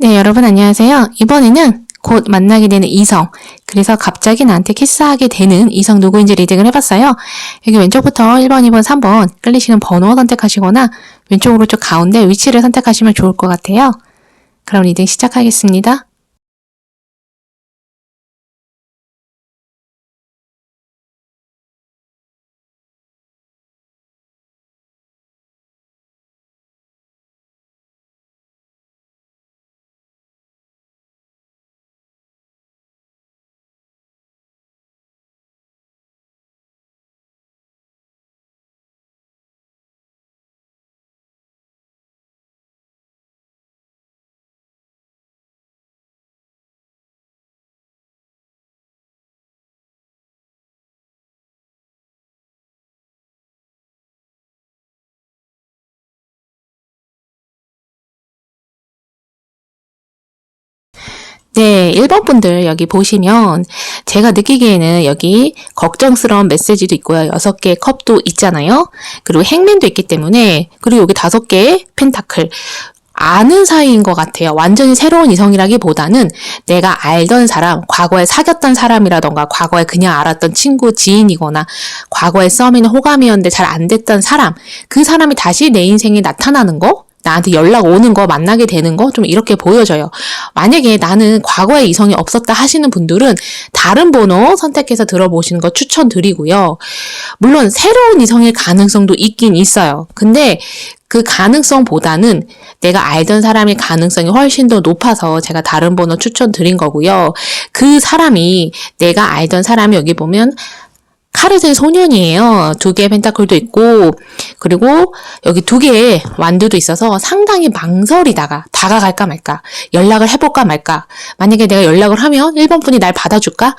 네, 여러분 안녕하세요. 이번에는 곧 만나게 되는 이성, 그래서 갑자기 나한테 키스하게 되는 이성 누구인지 리딩을 해봤어요. 여기 왼쪽부터 1번, 2번, 3번 끌리시는 번호 선택하시거나 왼쪽, 오른쪽, 가운데 위치를 선택하시면 좋을 것 같아요. 그럼 리딩 시작하겠습니다. 네, 1번 분들 여기 보시면 제가 느끼기에는 여기 걱정스러운 메시지도 있고요. 6개의 컵도 있잖아요. 그리고 행맨도 있기 때문에, 그리고 여기 5개의 펜타클. 아는 사이인 것 같아요. 완전히 새로운 이성이라기보다는 내가 알던 사람, 과거에 사귀었던 사람이라던가 과거에 그냥 알았던 친구, 지인이거나 과거에 썸이나 호감이었는데 잘 안 됐던 사람, 그 사람이 다시 내 인생에 나타나는 거? 나한테 연락 오는 거, 만나게 되는 거, 좀 이렇게 보여져요. 만약에 나는 과거에 이성이 없었다 하시는 분들은 다른 번호 선택해서 들어보시는 거 추천드리고요. 물론 새로운 이성일 가능성도 있긴 있어요. 근데 그 가능성보다는 내가 알던 사람의 가능성이 훨씬 더 높아서 제가 다른 번호 추천드린 거고요. 그 사람이, 내가 알던 사람이 여기 보면 칼을 든 소년이에요. 2개의 펜타클도 있고, 그리고 여기 2개의 완두도 있어서 상당히 망설이다가 다가갈까 말까, 연락을 해볼까 말까, 만약에 내가 연락을 하면 1번 분이 날 받아줄까?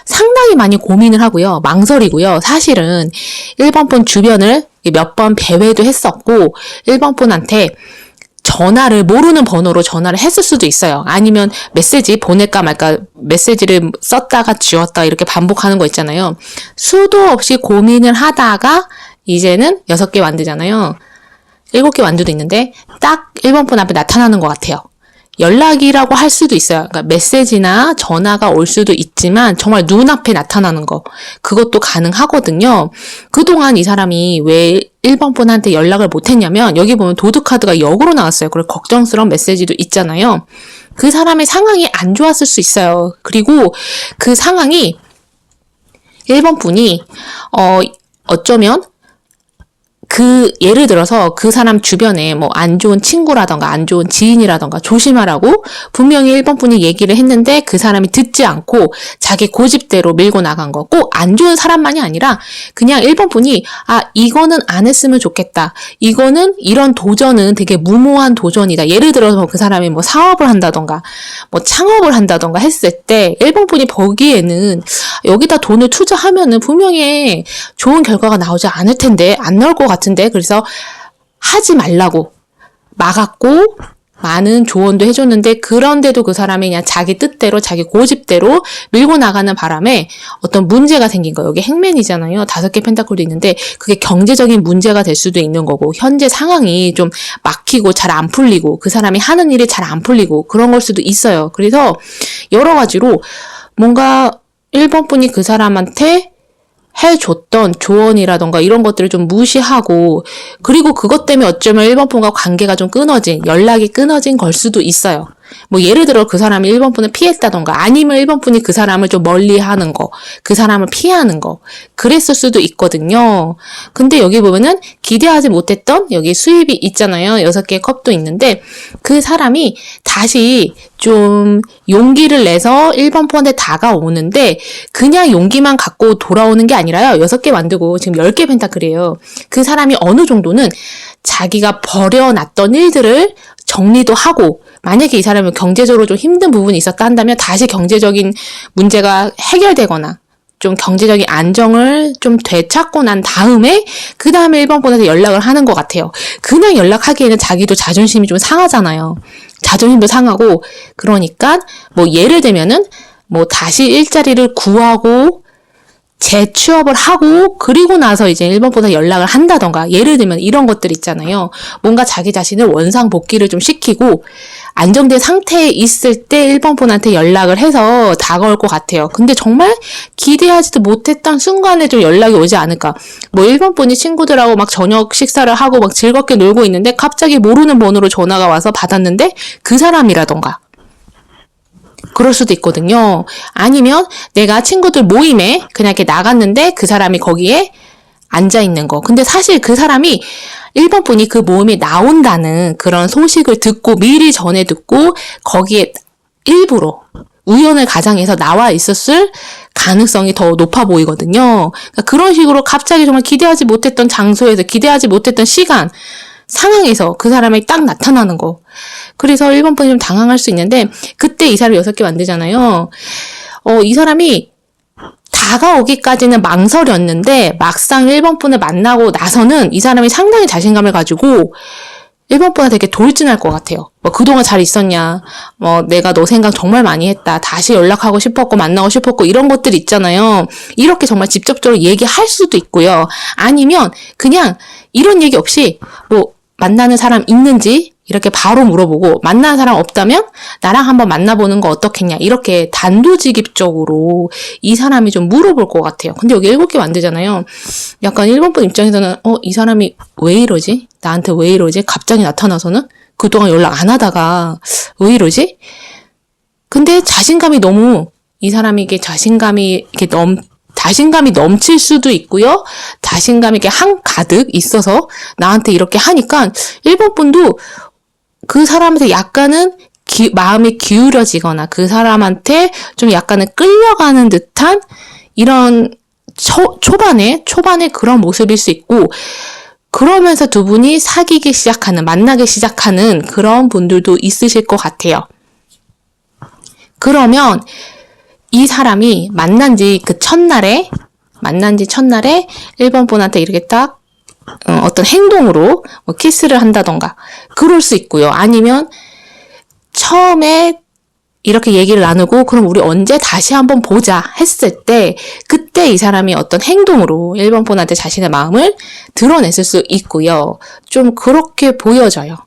상당히 많이 고민을 하고요. 망설이고요. 사실은 1번 분 주변을 몇 번 배회도 했었고, 1번 분한테 전화를, 모르는 번호로 전화를 했을 수도 있어요. 아니면 메시지 보낼까 말까, 메시지를 썼다가 지웠다 이렇게 반복하는 거 있잖아요. 수도 없이 고민을 하다가 이제는 6개 완두잖아요. 7개 완두도 있는데 딱 1번 분 앞에 나타나는 것 같아요. 연락이라고 할 수도 있어요. 그러니까 메시지나 전화가 올 수도 있지만 정말 눈앞에 나타나는 거, 그것도 가능하거든요. 그동안 이 사람이 왜 1번 분한테 연락을 못했냐면, 여기 보면 도둑카드가 역으로 나왔어요. 그리고 걱정스러운 메시지도 있잖아요. 그 사람의 상황이 안 좋았을 수 있어요. 그리고 그 상황이 1번 분이 어쩌면 예를 들어서 그 사람 주변에 뭐 안 좋은 친구라던가 안 좋은 지인이라던가 조심하라고 분명히 1번 분이 얘기를 했는데 그 사람이 듣지 않고 자기 고집대로 밀고 나간 거. 꼭 안 좋은 사람만이 아니라 그냥 1번 분이 이거는 안 했으면 좋겠다. 이거는, 이런 도전은 되게 무모한 도전이다. 예를 들어서 그 사람이 뭐 사업을 한다던가 뭐 창업을 한다던가 했을 때 1번 분이 보기에는 여기다 돈을 투자하면은 분명히 좋은 결과가 나오지 않을 텐데, 안 나올 것 같은데, 그래서 하지 말라고 막았고 많은 조언도 해줬는데, 그런데도 그 사람이 그냥 자기 뜻대로 자기 고집대로 밀고 나가는 바람에 어떤 문제가 생긴 거예요. 여기 행맨이잖아요. 5개 펜타클도 있는데 그게 경제적인 문제가 될 수도 있는 거고, 현재 상황이 좀 막히고 잘 안 풀리고 그 사람이 하는 일이 잘 안 풀리고 그런 걸 수도 있어요. 그래서 여러 가지로 뭔가 1번 분이 그 사람한테 해줬던 조언이라던가 이런 것들을 좀 무시하고, 그리고 그것 때문에 어쩌면 1번 분과 관계가 좀 끊어진, 연락이 끊어진 걸 수도 있어요. 뭐 예를 들어 그 사람이 1번 분을 피했다던가, 아니면 1번 분이 그 사람을 좀 멀리 하는 거, 그 사람을 피하는 거, 그랬을 수도 있거든요. 근데 여기 보면은 기대하지 못했던 여기 수입이 있잖아요. 6개의 컵도 있는데 그 사람이 다시 좀 용기를 내서 1번 분한테 다가오는데, 그냥 용기만 갖고 돌아오는 게 아니라요. 6개 만들고 지금 10개 펜타클이에요. 그 사람이 어느 정도는 자기가 버려놨던 일들을 정리도 하고, 만약에 이 사람은 경제적으로 좀 힘든 부분이 있었다 한다면 다시 경제적인 문제가 해결되거나 좀 경제적인 안정을 좀 되찾고 난 다음에 그 다음에 1번 분한테 연락을 하는 것 같아요. 그냥 연락하기에는 자기도 자존심이 좀 상하잖아요. 자존심도 상하고, 그러니까 뭐 예를 들면은 뭐 다시 일자리를 구하고 재취업을 하고 그리고 나서 이제 1번보다 연락을 한다던가, 예를 들면 이런 것들 있잖아요. 뭔가 자기 자신을 원상복귀를 좀 시키고 안정된 상태에 있을 때 1번분한테 연락을 해서 다가올 것 같아요. 근데 정말 기대하지도 못했던 순간에 좀 연락이 오지 않을까. 뭐 1번분이 친구들하고 막 저녁 식사를 하고 막 즐겁게 놀고 있는데 갑자기 모르는 번호로 전화가 와서 받았는데 그 사람이라던가. 그럴 수도 있거든요. 아니면 내가 친구들 모임에 그냥 이렇게 나갔는데 그 사람이 거기에 앉아 있는 거. 근데 사실 그 사람이 1번 분이 그 모임에 나온다는 그런 소식을 듣고 미리 전에 듣고 거기에 일부러 우연을 가장해서 나와 있었을 가능성이 더 높아 보이거든요. 그러니까 그런 식으로 갑자기 정말 기대하지 못했던 장소에서 기대하지 못했던 시간, 상황에서 그 사람이 딱 나타나는 거. 그래서 1번 분이 좀 당황할 수 있는데 그때 이 사람이 6개 만들잖아요. 이 사람이 다가오기까지는 망설였는데 막상 1번 분을 만나고 나서는 이 사람이 상당히 자신감을 가지고 1번 분한테 되게 돌진할 것 같아요. 뭐 그동안 잘 있었냐, 뭐 내가 너 생각 정말 많이 했다, 다시 연락하고 싶었고 만나고 싶었고 이런 것들 있잖아요. 이렇게 정말 직접적으로 얘기할 수도 있고요. 아니면 그냥 이런 얘기 없이 뭐 만나는 사람 있는지 이렇게 바로 물어보고 만나는 사람 없다면 나랑 한번 만나보는 거 어떻겠냐, 이렇게 단도직입적으로 이 사람이 좀 물어볼 것 같아요. 근데 여기 7개 만들잖아요. 약간 1번 분 입장에서는 이 사람이 왜 이러지? 나한테 왜 이러지? 갑자기 나타나서는? 그동안 연락 안 하다가 왜 이러지? 근데 자신감이 너무, 이 사람에게 자신감이 넘칠 수도 있고요. 자신감이 이렇게 한가득 있어서 나한테 이렇게 하니까 1번 분도 그 사람한테 약간은 마음이 기울여지거나 그 사람한테 좀 약간은 끌려가는 듯한 이런 초반에 그런 모습일 수 있고, 그러면서 두 분이 사귀기 시작하는, 만나기 시작하는 그런 분들도 있으실 것 같아요. 그러면 이 사람이 만난 지 첫날에 1번 분한테 이렇게 딱 어떤 행동으로 뭐 키스를 한다던가 그럴 수 있고요. 아니면 처음에 이렇게 얘기를 나누고 그럼 우리 언제 다시 한번 보자 했을 때 그때 이 사람이 어떤 행동으로 1번 분한테 자신의 마음을 드러냈을 수 있고요. 좀 그렇게 보여져요.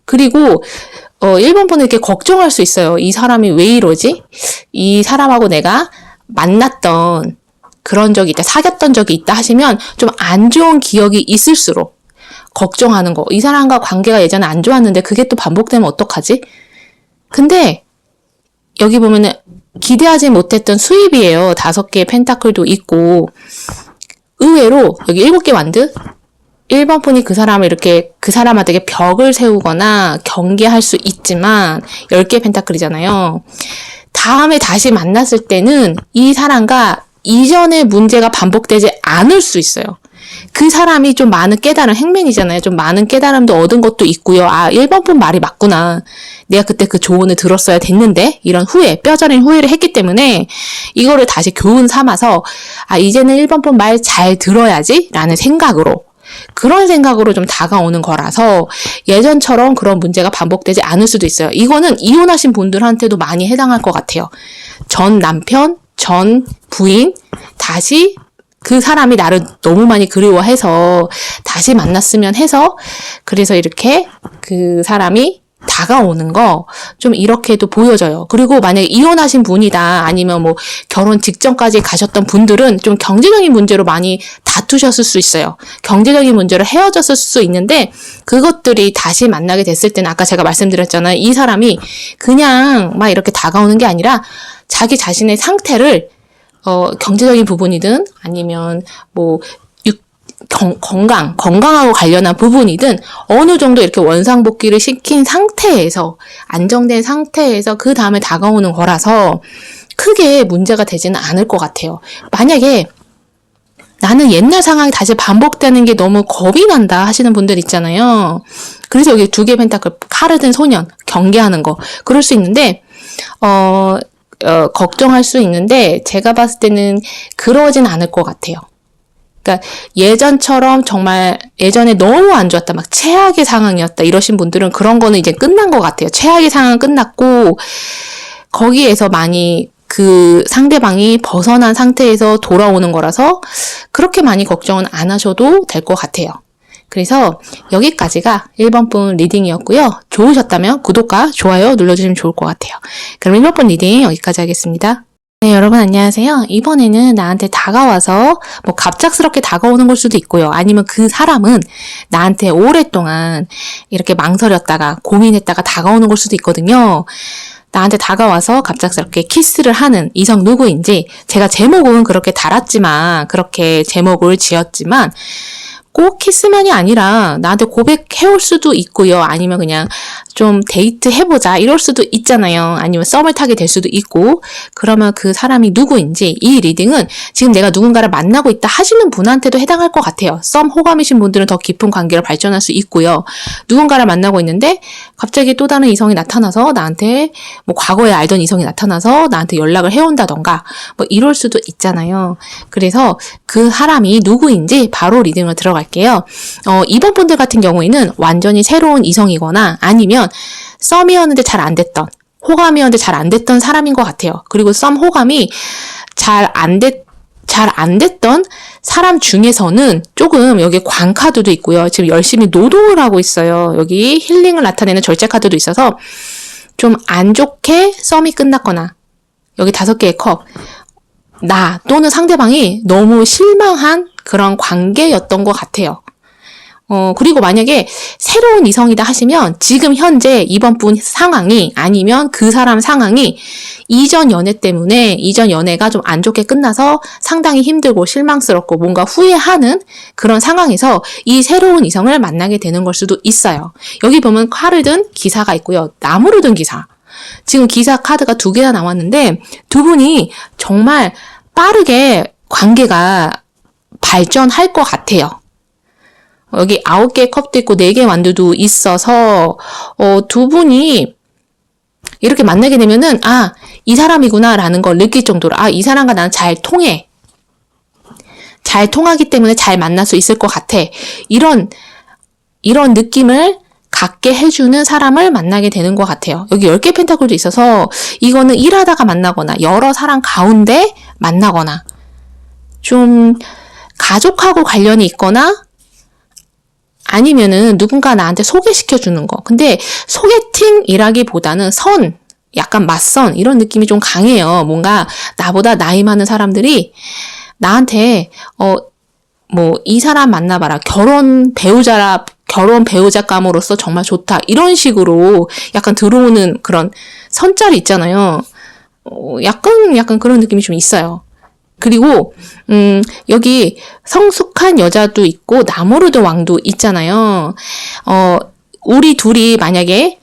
그리고 1번 분은 이렇게 걱정할 수 있어요. 이 사람이 왜 이러지? 이 사람하고 내가 만났던 그런 적이 있다, 사귀었던 적이 있다 하시면 좀 안 좋은 기억이 있을수록 걱정하는 거. 이 사람과 관계가 예전에 안 좋았는데 그게 또 반복되면 어떡하지? 근데 여기 보면은 기대하지 못했던 수입이에요. 5개의 펜타클도 있고, 의외로 여기 7개 완드? 1번 분이 그 사람을 이렇게 그 사람한테 벽을 세우거나 경계할 수 있지만 10개의 펜타클이잖아요. 다음에 다시 만났을 때는 이 사람과 이전의 문제가 반복되지 않을 수 있어요. 그 사람이 좀 많은 깨달음, 행맨이잖아요. 좀 많은 깨달음도 얻은 것도 있고요. 1번 분 말이 맞구나. 내가 그때 그 조언을 들었어야 됐는데, 이런 뼈저린 후회를 했기 때문에 이거를 다시 교훈 삼아서 이제는 1번 분 말 잘 들어야지 라는 생각으로, 그런 생각으로 좀 다가오는 거라서 예전처럼 그런 문제가 반복되지 않을 수도 있어요. 이거는 이혼하신 분들한테도 많이 해당할 것 같아요. 전 남편, 전 부인, 다시 그 사람이 나를 너무 많이 그리워해서 다시 만났으면 해서, 그래서 이렇게 그 사람이 다가오는 거 좀 이렇게도 보여져요. 그리고 만약에 이혼하신 분이다, 아니면 뭐 결혼 직전까지 가셨던 분들은 좀 경제적인 문제로 많이 다투셨을 수 있어요. 경제적인 문제로 헤어졌을 수 있는데 그것들이 다시 만나게 됐을 때는 아까 제가 말씀드렸잖아요. 이 사람이 그냥 막 이렇게 다가오는 게 아니라 자기 자신의 상태를 경제적인 부분이든 아니면 뭐 건강하고 관련한 부분이든 어느 정도 이렇게 원상복귀를 시킨 상태에서, 안정된 상태에서 그 다음에 다가오는 거라서 크게 문제가 되지는 않을 것 같아요. 만약에 나는 옛날 상황이 다시 반복되는 게 너무 겁이 난다 하시는 분들 있잖아요. 그래서 여기 2개 펜타클, 칼을 든 소년, 경계하는 거, 그럴 수 있는데 걱정할 수 있는데 제가 봤을 때는 그러진 않을 것 같아요. 그러니까 예전처럼 정말 예전에 너무 안 좋았다, 막 최악의 상황이었다 이러신 분들은 그런 거는 이제 끝난 것 같아요. 최악의 상황은 끝났고 거기에서 많이 그 상대방이 벗어난 상태에서 돌아오는 거라서 그렇게 많이 걱정은 안 하셔도 될 것 같아요. 그래서 여기까지가 1번 분 리딩이었고요. 좋으셨다면 구독과 좋아요 눌러주시면 좋을 것 같아요. 그럼 1번 분 리딩 여기까지 하겠습니다. 네, 여러분 안녕하세요. 이번에는 나한테 다가와서 뭐 갑작스럽게 다가오는 걸 수도 있고요. 아니면 그 사람은 나한테 오랫동안 이렇게 망설였다가 고민했다가 다가오는 걸 수도 있거든요. 나한테 다가와서 갑작스럽게 키스를 하는 이성 누구인지 제가 제목은 그렇게 달았지만 그렇게 제목을 지었지만 꼭 키스만이 아니라 나한테 고백해올 수도 있고요. 아니면 그냥 좀 데이트 해보자 이럴 수도 있잖아요. 아니면 썸을 타게 될 수도 있고 그러면 그 사람이 누구인지 이 리딩은 지금 내가 누군가를 만나고 있다 하시는 분한테도 해당할 것 같아요. 썸 호감이신 분들은 더 깊은 관계를 발전할 수 있고요. 누군가를 만나고 있는데 갑자기 또 다른 이성이 나타나서 나한테 뭐 과거에 알던 이성이 나타나서 나한테 연락을 해온다던가 뭐 이럴 수도 있잖아요. 그래서 그 사람이 누구인지 바로 리딩을 들어갈게요. 2번 분들 같은 경우에는 완전히 새로운 이성이거나 아니면 썸이었는데 잘 안 됐던 호감이었는데 잘 안 됐던 사람인 것 같아요. 그리고 썸 호감이 잘 안 됐던 사람 중에서는 조금 여기 광카드도 있고요. 지금 열심히 노동을 하고 있어요. 여기 힐링을 나타내는 절제 카드도 있어서 좀 안 좋게 썸이 끝났거나 여기 5개의 컵 나 또는 상대방이 너무 실망한 그런 관계였던 것 같아요. 그리고 만약에 새로운 이성이다 하시면 지금 현재 이번 분 상황이 아니면 그 사람 상황이 이전 연애 때문에 이전 연애가 좀 안 좋게 끝나서 상당히 힘들고 실망스럽고 뭔가 후회하는 그런 상황에서 이 새로운 이성을 만나게 되는 걸 수도 있어요. 여기 보면 칼을 든 기사가 있고요. 나무를 든 기사. 지금 기사 카드가 2개나 나왔는데 두 분이 정말 빠르게 관계가 발전할 것 같아요. 여기 9개의 컵도 있고 4개의 완두도 있어서 두 분이 이렇게 만나게 되면은 이 사람이구나 라는 걸 느낄 정도로 이 사람과 나는 잘 통해. 잘 통하기 때문에 잘 만날 수 있을 것 같아. 이런 느낌을 갖게 해주는 사람을 만나게 되는 것 같아요. 여기 10개 펜타클도 있어서 이거는 일하다가 만나거나 여러 사람 가운데 만나거나 좀 가족하고 관련이 있거나 아니면은 누군가 나한테 소개시켜주는 거. 근데 소개팅이라기보다는 약간 맞선 이런 느낌이 좀 강해요. 뭔가 나보다 나이 많은 사람들이 나한테 이 사람 만나봐라. 결혼 배우자감으로서 정말 좋다. 이런 식으로 약간 들어오는 그런 선짤이 있잖아요. 약간 그런 느낌이 좀 있어요. 그리고 여기 성숙한 여자도 있고 나무르드 왕도 있잖아요. 우리 둘이 만약에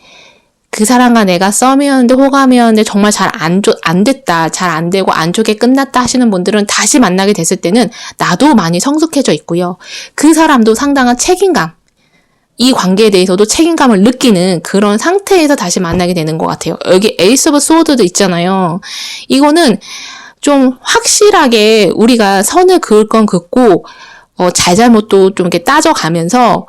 그 사람과 내가 썸이었는데 호감이었는데 정말 잘 안 됐다. 잘 안 되고 안 좋게 끝났다 하시는 분들은 다시 만나게 됐을 때는 나도 많이 성숙해져 있고요. 그 사람도 상당한 책임감. 이 관계에 대해서도 책임감을 느끼는 그런 상태에서 다시 만나게 되는 것 같아요. 여기 에이스 오브 소드도 있잖아요. 이거는 좀 확실하게 우리가 선을 그을 건 긋고 잘잘못도 좀 이렇게 따져가면서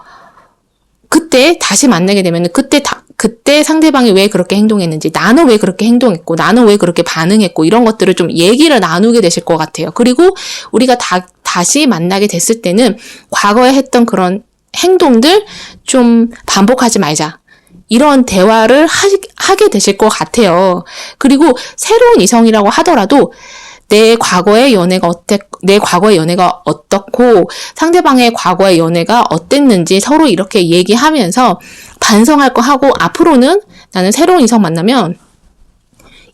그때 다시 만나게 되면 그때 상대방이 왜 그렇게 행동했는지 나는 왜 그렇게 행동했고 나는 왜 그렇게 반응했고 이런 것들을 좀 얘기를 나누게 되실 것 같아요. 그리고 우리가 다시 만나게 됐을 때는 과거에 했던 그런 행동들 좀 반복하지 말자. 이런 대화를 하게 되실 것 같아요. 그리고 새로운 이성이라고 하더라도 내 과거의 연애가 어떻고 상대방의 과거의 연애가 어땠는지 서로 이렇게 얘기하면서 반성할 거 하고 앞으로는 나는 새로운 이성 만나면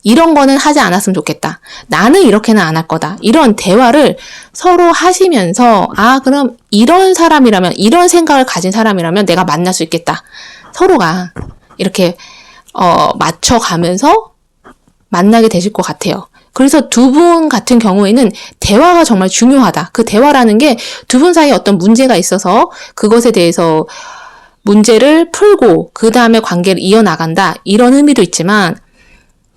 이런 거는 하지 않았으면 좋겠다. 나는 이렇게는 안 할 거다. 이런 대화를 서로 하시면서 그럼 이런 사람이라면 이런 생각을 가진 사람이라면 내가 만날 수 있겠다. 서로가 이렇게 맞춰가면서 만나게 되실 것 같아요. 그래서 두 분 같은 경우에는 대화가 정말 중요하다. 그 대화라는 게 두 분 사이에 어떤 문제가 있어서 그것에 대해서 문제를 풀고 그 다음에 관계를 이어나간다. 이런 의미도 있지만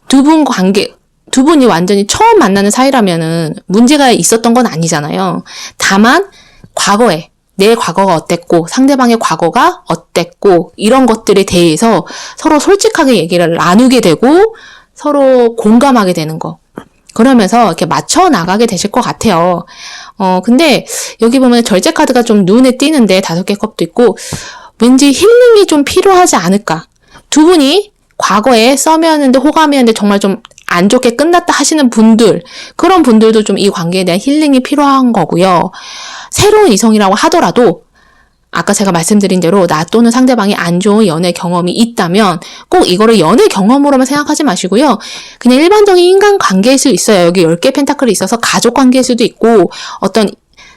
두 분이 완전히 처음 만나는 사이라면은 문제가 있었던 건 아니잖아요. 다만 과거에 내 과거가 어땠고 상대방의 과거가 어땠고 이런 것들에 대해서 서로 솔직하게 얘기를 나누게 되고 서로 공감하게 되는 거. 그러면서 이렇게 맞춰 나가게 되실 것 같아요. 근데 여기 보면 절제 카드가 좀 눈에 띄는데 5개 컵도 있고 왠지 힐링이 좀 필요하지 않을까. 두 분이 과거에 썸이었는데 호감이었는데 정말 좀 안 좋게 끝났다 하시는 분들, 그런 분들도 좀 이 관계에 대한 힐링이 필요한 거고요. 새로운 이성이라고 하더라도 아까 제가 말씀드린 대로 나 또는 상대방이 안 좋은 연애 경험이 있다면 꼭 이거를 연애 경험으로만 생각하지 마시고요. 그냥 일반적인 인간관계일 수 있어요. 여기 10개 펜타클이 있어서 가족 관계일 수도 있고 어떤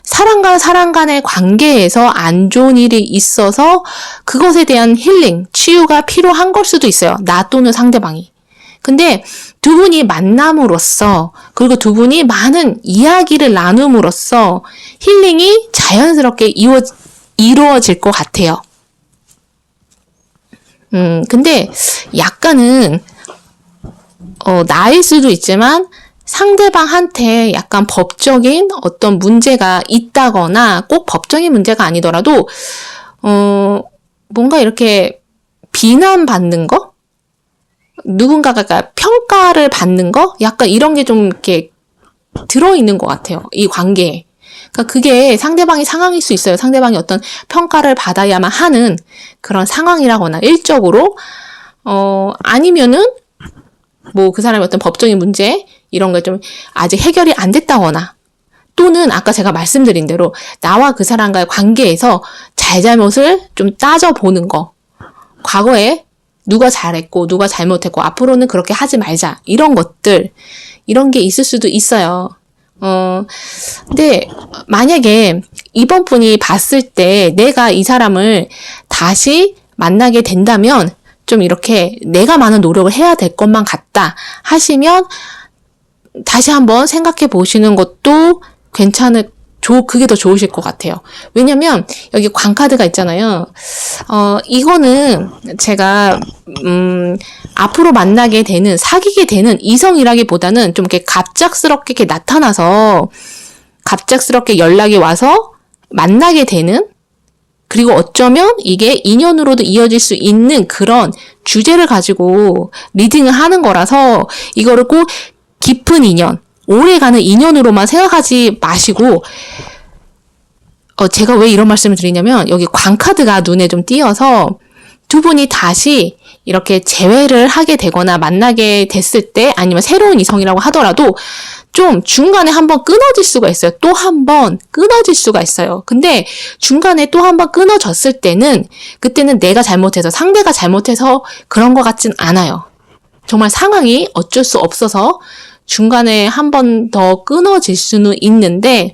사람과 사람 간의 관계에서 안 좋은 일이 있어서 그것에 대한 힐링, 치유가 필요한 걸 수도 있어요. 나 또는 상대방이. 근데 두 분이 만남으로써 그리고 두 분이 많은 이야기를 나눔으로써 힐링이 자연스럽게 이루어질 것 같아요. 근데 약간은 나일 수도 있지만 상대방한테 약간 법적인 어떤 문제가 있다거나 꼭 법적인 문제가 아니더라도 뭔가 이렇게 비난받는 거? 누군가가 평가를 받는 거? 약간 이런 게 좀 이렇게 들어있는 것 같아요. 이 관계에. 그러니까 그게 상대방의 상황일 수 있어요. 상대방이 어떤 평가를 받아야만 하는 그런 상황이라거나 일적으로 아니면은 뭐 그 사람의 어떤 법적인 문제 이런 게 좀 아직 해결이 안 됐다거나 또는 아까 제가 말씀드린 대로 나와 그 사람과의 관계에서 잘잘못을 좀 따져보는 거. 과거에 누가 잘했고 누가 잘못했고 앞으로는 그렇게 하지 말자. 이런 것들 이런 게 있을 수도 있어요. 근데 만약에 이번 분이 봤을 때 내가 이 사람을 다시 만나게 된다면 좀 이렇게 내가 많은 노력을 해야 될 것만 같다 하시면 다시 한번 생각해 보시는 것도 그게 더 좋으실 것 같아요. 왜냐면 여기 광카드가 있잖아요. 이거는 제가 앞으로 만나게 되는 사귀게 되는 이성이라기보다는 좀 이렇게 갑작스럽게 이렇게 나타나서 갑작스럽게 연락이 와서 만나게 되는 그리고 어쩌면 이게 인연으로도 이어질 수 있는 그런 주제를 가지고 리딩을 하는 거라서 이거를 꼭 깊은 인연 오래가는 인연으로만 생각하지 마시고 제가 왜 이런 말씀을 드리냐면 여기 광카드가 눈에 좀 띄어서 두 분이 다시 이렇게 재회를 하게 되거나 만나게 됐을 때 아니면 새로운 이성이라고 하더라도 좀 중간에 한번 끊어질 수가 있어요. 또 한번 끊어질 수가 있어요. 근데 중간에 또 한번 끊어졌을 때는 그때는 내가 잘못해서 상대가 잘못해서 그런 것 같진 않아요. 정말 상황이 어쩔 수 없어서 중간에 한 번 더 끊어질 수는 있는데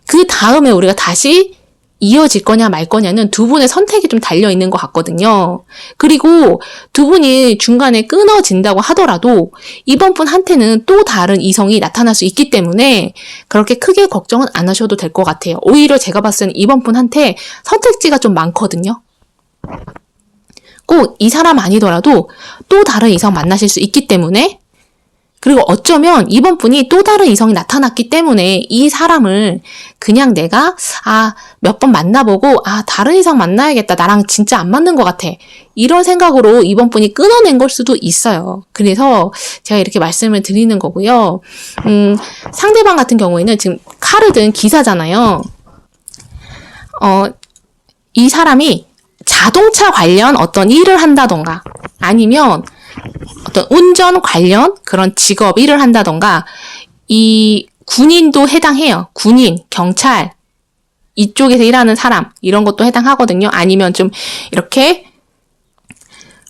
그 다음에 우리가 다시 이어질 거냐 말 거냐는 두 분의 선택이 좀 달려 있는 것 같거든요. 그리고 두 분이 중간에 끊어진다고 하더라도 이번 분한테는 또 다른 이성이 나타날 수 있기 때문에 그렇게 크게 걱정은 안 하셔도 될 것 같아요. 오히려 제가 봤을 때는 이번 분한테 선택지가 좀 많거든요. 꼭 이 사람 아니더라도 또 다른 이성 만나실 수 있기 때문에 그리고 어쩌면 이번 분이 또 다른 이성이 나타났기 때문에 이 사람을 그냥 내가 몇 번 만나보고 다른 이성 만나야겠다. 나랑 진짜 안 맞는 것 같아. 이런 생각으로 이번 분이 끊어낸 걸 수도 있어요. 그래서 제가 이렇게 말씀을 드리는 거고요. 상대방 같은 경우에는 지금 카르든 기사잖아요. 이 사람이 자동차 관련 어떤 일을 한다던가 아니면 어떤 운전 관련 그런 직업 일을 한다던가 이 군인도 해당해요. 군인, 경찰 이쪽에서 일하는 사람 이런 것도 해당하거든요. 아니면 좀 이렇게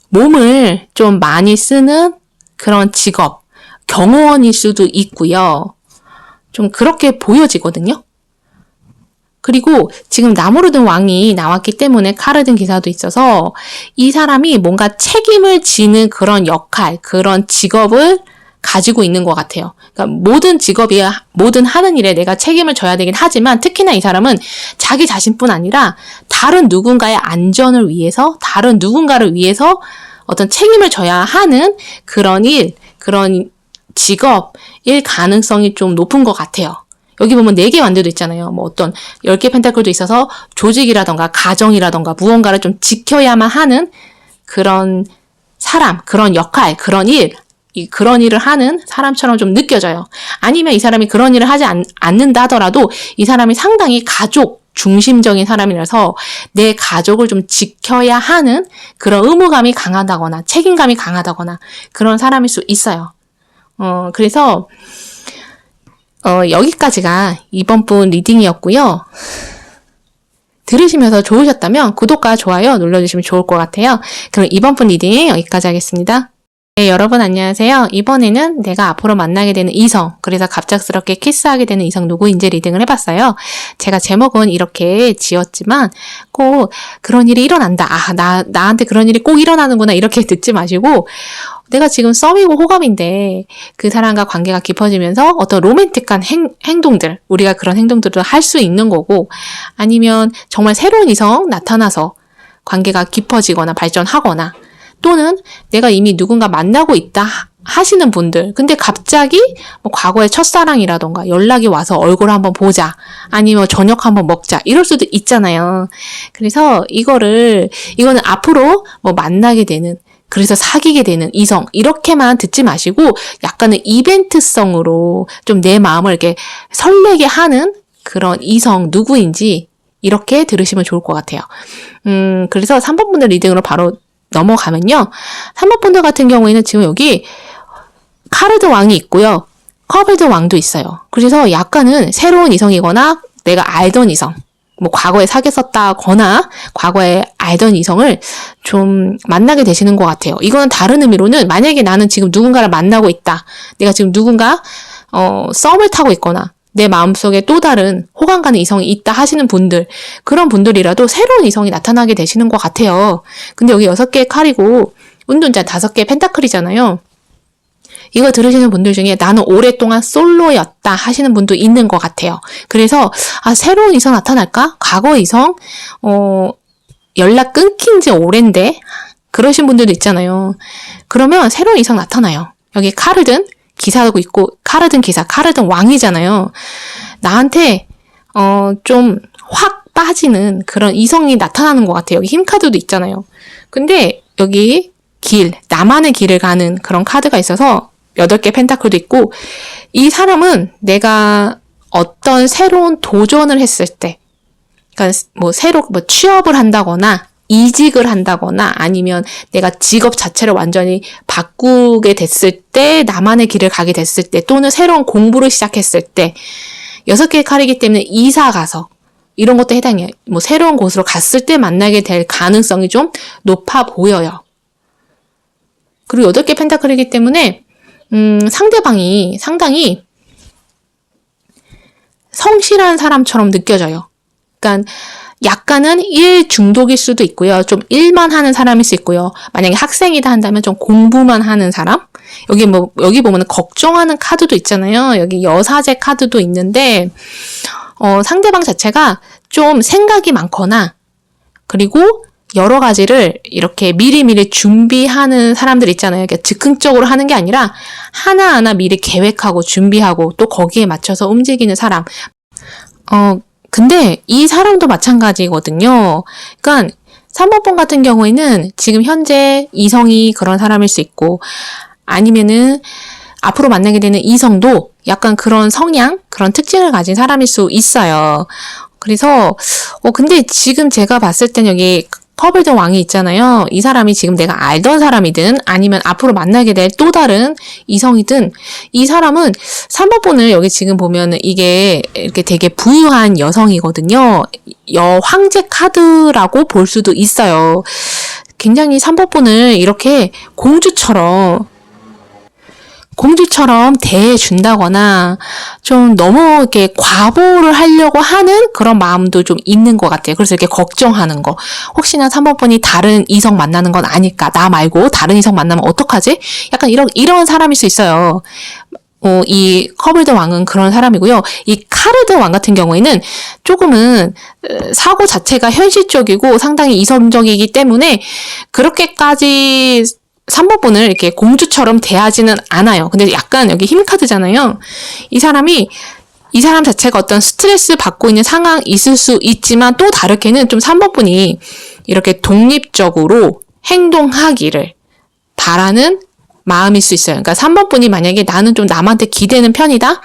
몸을 좀 많이 쓰는 그런 직업 경호원일 수도 있고요. 좀 그렇게 보여지거든요. 그리고 지금 나무로 든 왕이 나왔기 때문에 카르든 기사도 있어서 이 사람이 뭔가 책임을 지는 그런 역할, 그런 직업을 가지고 있는 것 같아요. 그러니까 모든 직업이, 모든 하는 일에 내가 책임을 져야 되긴 하지만 특히나 이 사람은 자기 자신뿐 아니라 다른 누군가의 안전을 위해서, 다른 누군가를 위해서 어떤 책임을 져야 하는 그런 일, 그런 직업일 가능성이 좀 높은 것 같아요. 여기 보면 4개 완두도 있잖아요. 뭐 어떤 10개 펜타클도 있어서 조직이라던가 가정이라던가 무언가를 좀 지켜야만 하는 그런 사람, 그런 역할, 그런 일 그런 일을 하는 사람처럼 좀 느껴져요. 아니면 이 사람이 그런 일을 하지 않는다 하더라도 이 사람이 상당히 가족 중심적인 사람이라서 내 가족을 좀 지켜야 하는 그런 의무감이 강하다거나 책임감이 강하다거나 그런 사람일 수 있어요. 그래서 여기까지가 이번 분 리딩이었고요. 들으시면서 좋으셨다면 구독과 좋아요 눌러주시면 좋을 것 같아요. 그럼 이번 분 리딩 여기까지 하겠습니다. 네, 여러분 안녕하세요. 이번에는 내가 앞으로 만나게 되는 이성, 그래서 갑작스럽게 키스하게 되는 이성 누구인지 리딩을 해봤어요. 제가 제목은 이렇게 지었지만 꼭 그런 일이 일어난다. 나한테 그런 일이 꼭 일어나는구나 이렇게 듣지 마시고 내가 지금 썸이고 호감인데 그 사람과 관계가 깊어지면서 어떤 로맨틱한 행동들, 우리가 그런 행동들을 할 수 있는 거고 아니면 정말 새로운 이성 나타나서 관계가 깊어지거나 발전하거나 또는 내가 이미 누군가 만나고 있다 하시는 분들 근데 갑자기 뭐 과거의 첫사랑이라던가 연락이 와서 얼굴 한번 보자 아니면 저녁 한번 먹자 이럴 수도 있잖아요. 그래서 이거는 앞으로 뭐 만나게 되는 그래서 사귀게 되는 이성 이렇게만 듣지 마시고 약간의 이벤트성으로 좀 내 마음을 이렇게 설레게 하는 그런 이성 누구인지 이렇게 들으시면 좋을 것 같아요. 그래서 3번 분들 리딩으로 바로 넘어가면요. 3번 분들 같은 경우에는 지금 여기 카르드 왕이 있고요. 컵에드 왕도 있어요. 그래서 약간은 새로운 이성이거나 내가 알던 이성, 뭐 과거에 사귀었었다거나 과거에 알던 이성을 좀 만나게 되시는 것 같아요. 이거는 다른 의미로는 만약에 나는 지금 누군가를 만나고 있다. 내가 지금 누군가 썸을 타고 있거나 내 마음속에 또 다른 호감 가는 이성이 있다 하시는 분들 그런 분들이라도 새로운 이성이 나타나게 되시는 것 같아요. 근데 여기 6개의 칼이고 운둔자 5개의 펜타클이잖아요. 이거 들으시는 분들 중에 나는 오랫동안 솔로였다 하시는 분도 있는 것 같아요. 그래서 새로운 이성 나타날까? 과거 이성 연락 끊긴 지 오랜데 그러신 분들도 있잖아요. 그러면 새로운 이성 나타나요. 여기 카르든 기사도 있고 카르든 기사, 카르든 왕이잖아요. 나한테 좀 확 빠지는 그런 이성이 나타나는 것 같아요. 여기 힘 카드도 있잖아요. 근데 여기 나만의 길을 가는 그런 카드가 있어서 8개 펜타클도 있고 이 사람은 내가 어떤 새로운 도전을 했을 때 그러니까 새로 취업을 한다거나 이직을 한다거나 아니면 내가 직업 자체를 완전히 바꾸게 됐을 때 나만의 길을 가게 됐을 때 또는 새로운 공부를 시작했을 때 6개의 칼이기 때문에 이사 가서 이런 것도 해당해요. 새로운 곳으로 갔을 때 만나게 될 가능성이 좀 높아 보여요. 그리고 8개 펜타클이기 때문에 상대방이 상당히 성실한 사람처럼 느껴져요. 그러니까 약간은 일 중독일 수도 있고요. 좀 일만 하는 사람일 수 있고요. 만약에 학생이다 한다면 좀 공부만 하는 사람? 여기 보면 걱정하는 카드도 있잖아요. 여기 여사제 카드도 있는데, 상대방 자체가 좀 생각이 많거나, 그리고 여러 가지를 이렇게 미리미리 준비하는 사람들 있잖아요. 그러니까 즉흥적으로 하는 게 아니라 하나하나 미리 계획하고 준비하고 또 거기에 맞춰서 움직이는 사람. 근데 이 사람도 마찬가지거든요. 그러니까 3번 번 같은 경우에는 지금 현재 이성이 그런 사람일 수 있고 아니면은 앞으로 만나게 되는 이성도 약간 그런 성향, 그런 특징을 가진 사람일 수 있어요. 그래서 근데 지금 제가 봤을 땐 여기 컵에드 왕이 있잖아요. 이 사람이 지금 내가 알던 사람이든 아니면 앞으로 만나게 될 또 다른 이성이든 이 사람은 3번 분을 여기 지금 보면 이게 이렇게 되게 부유한 여성이거든요. 여황제 카드라고 볼 수도 있어요. 굉장히 3번 분을 이렇게 공주처럼 대해준다거나 좀 너무 이렇게 과보를 하려고 하는 그런 마음도 좀 있는 것 같아요. 그래서 이렇게 걱정하는 거. 혹시나 3번 분이 다른 이성 만나는 건 아닐까? 나 말고 다른 이성 만나면 어떡하지? 약간 이런 사람일 수 있어요. 이 컵에드 왕은 그런 사람이고요. 이 카르드 왕 같은 경우에는 조금은 사고 자체가 현실적이고 상당히 이성적이기 때문에 그렇게까지 3번 분을 이렇게 공주처럼 대하지는 않아요. 근데 약간 여기 힘카드잖아요. 이 사람 자체가 어떤 스트레스 받고 있는 상황이 있을 수 있지만 또 다르게는 좀 3번 분이 이렇게 독립적으로 행동하기를 바라는 마음일 수 있어요. 그러니까 3번 분이 만약에 나는 좀 남한테 기대는 편이다,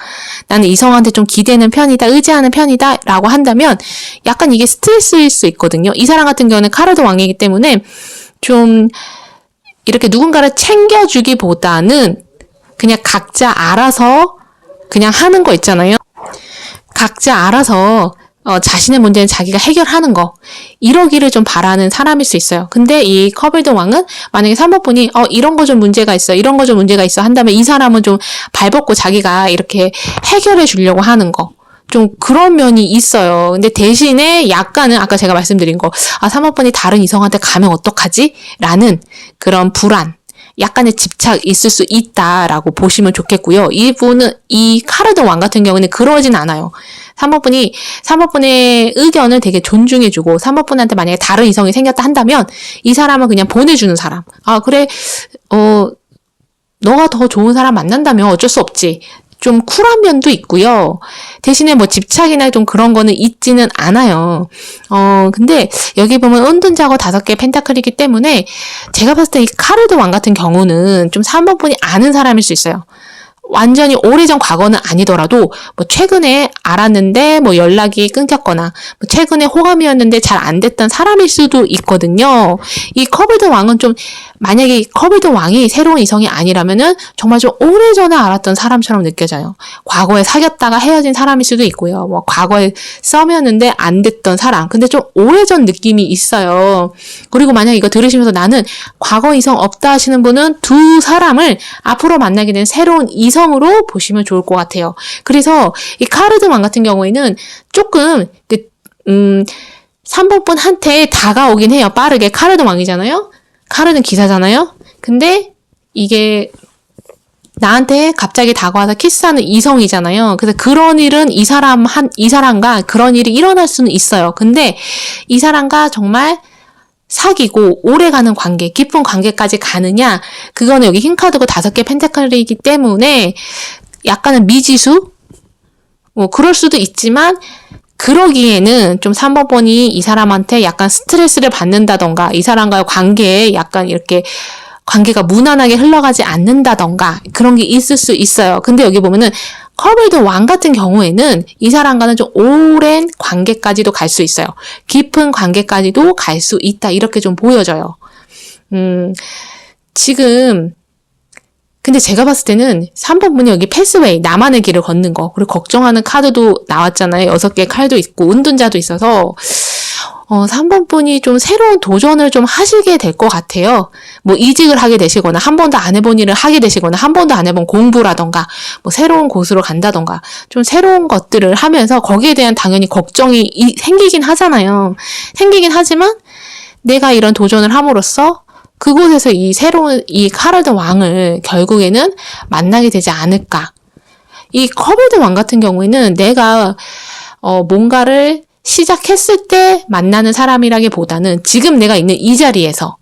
나는 이성한테 좀 기대는 편이다, 의지하는 편이다 라고 한다면 약간 이게 스트레스일 수 있거든요. 이 사람 같은 경우는 카르드 왕이기 때문에 좀 이렇게 누군가를 챙겨주기보다는 그냥 각자 알아서 그냥 하는 거 있잖아요. 각자 알아서 자신의 문제는 자기가 해결하는 거, 이러기를 좀 바라는 사람일 수 있어요. 근데 이 커블드 왕은 만약에 3번 분이 이런 거 좀 문제가 있어, 이런 거 좀 문제가 있어 한다면 이 사람은 좀 발벗고 자기가 이렇게 해결해 주려고 하는 거, 좀 그런 면이 있어요. 근데 대신에 약간은 아까 제가 말씀드린 거, 3번 분이 다른 이성한테 가면 어떡하지? 라는 그런 불안, 약간의 집착 있을 수 있다라고 보시면 좋겠고요. 이분은, 이 카르드 왕 같은 경우는 그러진 않아요. 3번 분의 의견을 되게 존중해주고, 3번 분한테 만약에 다른 이성이 생겼다 한다면, 이 사람은 그냥 보내주는 사람. 그래, 너가 더 좋은 사람 만난다면 어쩔 수 없지. 좀 쿨한 면도 있고요. 대신에 뭐 집착이나 좀 그런 거는 있지는 않아요. 근데 여기 보면 은둔자고 5개 펜타클이기 때문에 제가 봤을 때 이 카르드 왕 같은 경우는 좀 3번 분이 아는 사람일 수 있어요. 완전히 오래전 과거는 아니더라도 뭐 최근에 알았는데 뭐 연락이 끊겼거나 뭐 최근에 호감이었는데 잘 안 됐던 사람일 수도 있거든요. 이 커블드 왕은 좀, 만약에 커블드 왕이 새로운 이성이 아니라면은 정말 좀 오래전에 알았던 사람처럼 느껴져요. 과거에 사귀었다가 헤어진 사람일 수도 있고요. 뭐 과거에 썸이었는데 안 됐던 사람. 근데 좀 오래전 느낌이 있어요. 그리고 만약 이거 들으시면서 나는 과거 이성 없다 하시는 분은 두 사람을 앞으로 만나게 된 새로운 이성으로 보시면 좋을 것 같아요. 그래서 이 카르드 왕 같은 경우에는 조금 3번 분한테 다가오긴 해요. 빠르게. 카르드 왕이잖아요. 카르는 기사잖아요. 근데 이게 나한테 갑자기 다가와서 키스하는 이성이잖아요. 그래서 그런 일은 이 사람과 그런 일이 일어날 수는 있어요. 근데 이 사람과 정말 사귀고 오래가는 관계, 깊은 관계까지 가느냐, 그거는 여기 흰 카드고 5개 펜타클이기 때문에 약간은 미지수? 뭐 그럴 수도 있지만, 그러기에는 좀 3번 번이 이 사람한테 약간 스트레스를 받는다던가, 이 사람과의 관계에 약간 이렇게 관계가 무난하게 흘러가지 않는다던가, 그런 게 있을 수 있어요. 근데 여기 보면은 커블드 왕 같은 경우에는 이 사람과는 좀 오랜 관계까지도 갈 수 있어요. 깊은 관계까지도 갈 수 있다. 이렇게 좀 보여져요. 지금 근데 제가 봤을 때는 3번 분이 여기 패스웨이, 나만의 길을 걷는 거, 그리고 걱정하는 카드도 나왔잖아요. 6개 칼도 있고 은둔자도 있어서 3번 분이 좀 새로운 도전을 좀 하시게 될 것 같아요. 뭐 이직을 하게 되시거나, 한 번도 안 해본 일을 하게 되시거나, 한 번도 안 해본 공부라던가, 뭐 새로운 곳으로 간다던가, 좀 새로운 것들을 하면서 거기에 대한 당연히 걱정이 생기긴 하잖아요. 생기긴 하지만 내가 이런 도전을 함으로써 그곳에서 이 새로운 이 카르드 왕을 결국에는 만나게 되지 않을까. 이 커블드 왕 같은 경우에는 내가 뭔가를 시작했을 때 만나는 사람이라기보다는 지금 내가 있는 이 자리에서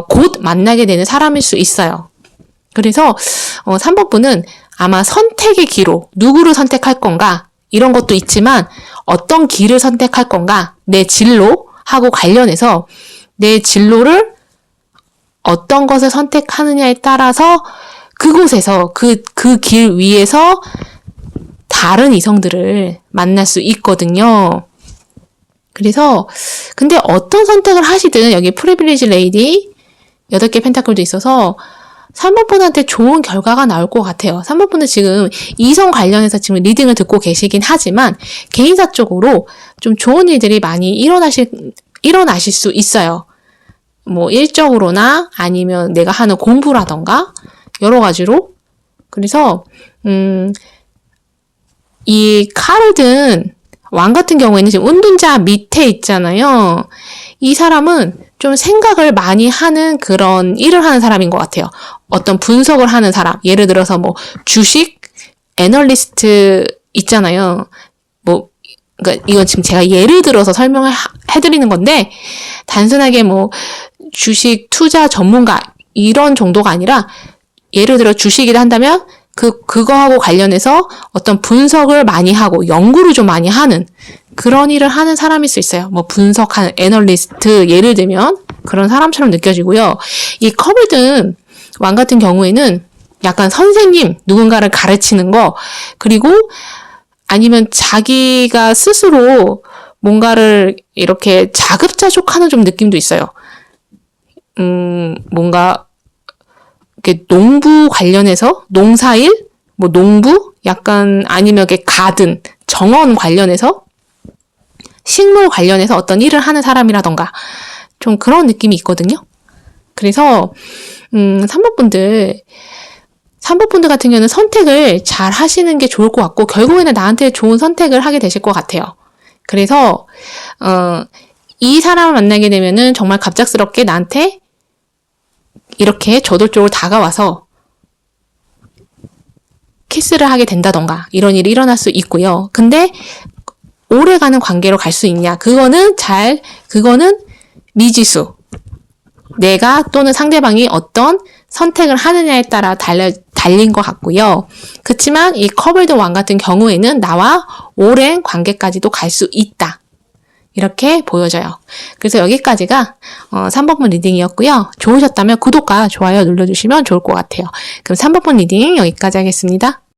곧 만나게 되는 사람일 수 있어요. 그래서 3번 분은 아마 선택의 기로, 누구를 선택할 건가, 이런 것도 있지만 어떤 길을 선택할 건가, 내 진로 하고 관련해서 내 진로를 어떤 것을 선택하느냐에 따라서 그곳에서 그 길 위에서 다른 이성들을 만날 수 있거든요. 그래서 근데 어떤 선택을 하시든 여기 프리빌리지 레이디 8개 펜타클도 있어서 3번 분한테 좋은 결과가 나올 것 같아요. 3번 분은 지금 이성 관련해서 지금 리딩을 듣고 계시긴 하지만 개인사 쪽으로 좀 좋은 일들이 많이 일어나실 수 있어요. 뭐 일적으로나 아니면 내가 하는 공부라던가 여러 가지로. 그래서 이 카르든 왕 같은 경우에는 지금 은둔자 밑에 있잖아요. 이 사람은 좀 생각을 많이 하는 그런 일을 하는 사람인 것 같아요. 어떤 분석을 하는 사람. 예를 들어서 뭐 주식 애널리스트 있잖아요. 뭐 그러니까 이건 지금 제가 예를 들어서 설명을 해드리는 건데 단순하게 뭐 주식 투자 전문가 이런 정도가 아니라 예를 들어 주식이라 한다면 그거하고 관련해서 어떤 분석을 많이 하고 연구를 좀 많이 하는 그런 일을 하는 사람일 수 있어요. 뭐 분석하는 애널리스트 예를 들면 그런 사람처럼 느껴지고요. 이 커블든 왕 같은 경우에는 약간 선생님, 누군가를 가르치는 거, 그리고 아니면 자기가 스스로 뭔가를 이렇게 자급자족하는 좀 느낌도 있어요. 뭔가 이렇게 농부 관련해서 농사일, 뭐 농부, 약간 아니면 이렇게 가든 정원 관련해서 식물 관련해서 어떤 일을 하는 사람이라던가 좀 그런 느낌이 있거든요. 그래서 3번 분들 같은 경우는 선택을 잘 하시는 게 좋을 것 같고 결국에는 나한테 좋은 선택을 하게 되실 것 같아요. 그래서 이 사람을 만나게 되면은 정말 갑작스럽게 나한테 이렇게 저돌적으로 다가와서 키스를 하게 된다던가 이런 일이 일어날 수 있고요. 근데 오래가는 관계로 갈 수 있냐? 그거는 미지수. 내가 또는 상대방이 어떤 선택을 하느냐에 따라 달린 것 같고요. 그렇지만 이 커블드 왕 같은 경우에는 나와 오랜 관계까지도 갈 수 있다. 이렇게 보여져요. 그래서 여기까지가 3번분 리딩이었고요. 좋으셨다면 구독과 좋아요 눌러주시면 좋을 것 같아요. 그럼 3번분 리딩 여기까지 하겠습니다.